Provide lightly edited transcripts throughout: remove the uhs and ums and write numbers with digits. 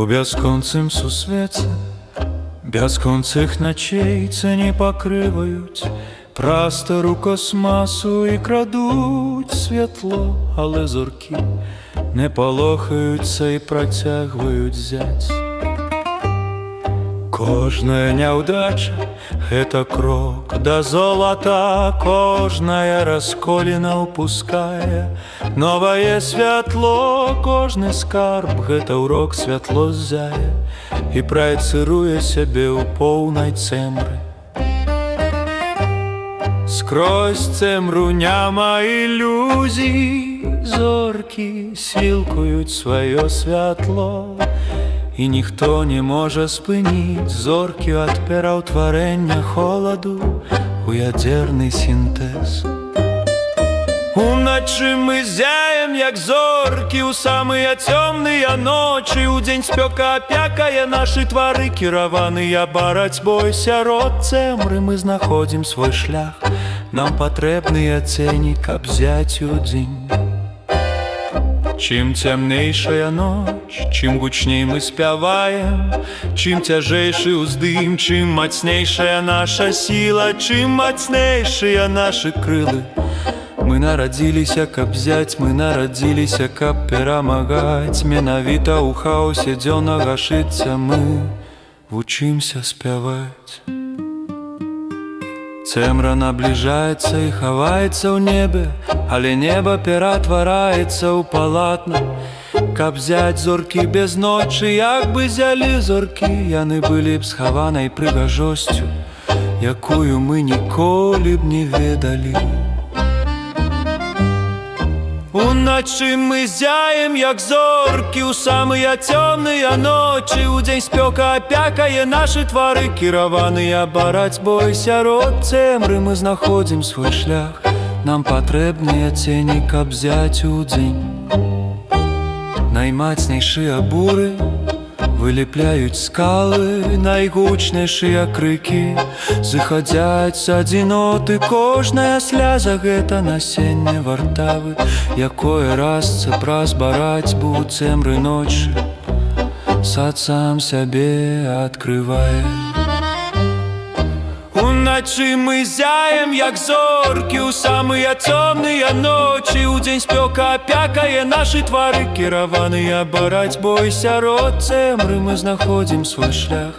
У бясконцым сусвеце бясконцых начей цені покривають простору космасу і крадуть світло, але зорки не полохаються і протягують зять. Кожная няўдача – это крок до золота, кожная расколіна упускае новое святло, кожны скарб – гэта урок святло ззяе і праецыруе сябе ў поўнай цемры. Скрозь цемру няма ілюзій, зоркі сілкують сваё святло, і ніхто не можа спыніць зоркі ад пераўтварэння холаду у ядзерны сінтэз. Уначы мы зяем, як зоркі, у самыя цёмныя ночы, у дзень спёка апякае нашы твары, кіраваныя барацьбой сярод цемры мы знаходзім свой шлях. Нам патрэбныя цені, каб зяць удзень. Чым цямнейшая ноч, чым гучней мы спяваем, чым цяжэйшы ўздым, чым мацнейшая наша сіла, чым мацнейшыя нашы крылы. Мы нарадзіліся, каб зяць, мы нарадзіліся, каб перамагаць. Менавіта ў хаосе дзённага шыцця мы вучымся спяваць. Цемра набліжаецца і хаваецца ў небе, але неба ператвараецца ў палатна. Каб зяць зоркі без ночы, як бы зялі зоркі, яны былі б схаванай прыгажосцю, якую мы ніколі б не ведалі. Уначы мы зяем, як зоркі, у самыя цёмныя ночы, у дзень спёка апякае нашы твары, кіраваныя барацьбой сярод цемры мы знаходзім свой шлях. Нам патрэбныя цені, каб зяць удзень. Наймацнейшыя буры вылепляюць скалы, найгучнейшыя крыкі зыхадзяць з адзіноты. Кожная сляза – гэта насенне вартавы, якое расце праз барацьбу ў цемры ночы. Сад сам сябе адкрывае. Уначы мы зяем, як зоркі, у самыя цёмныя ночы, у дзень спёка апякае нашы твары, кіраваныя барацьбой сярод цемры мы знаходзім свой шлях.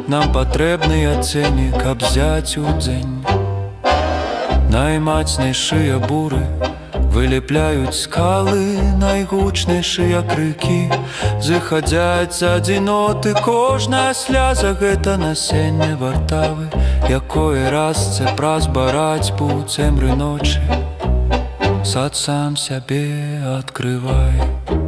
Нам патрэбныя цені, каб зяць удзень. Наймацнейшыя буры вылепляюць скалы, найгучнейшыя крыкі зыхадзяць з адзіноты. Кожная сляза – гэта насенне вартавы, якое расце праз барацьбу ў цемры ночы. Сад сам сябе адкрывае.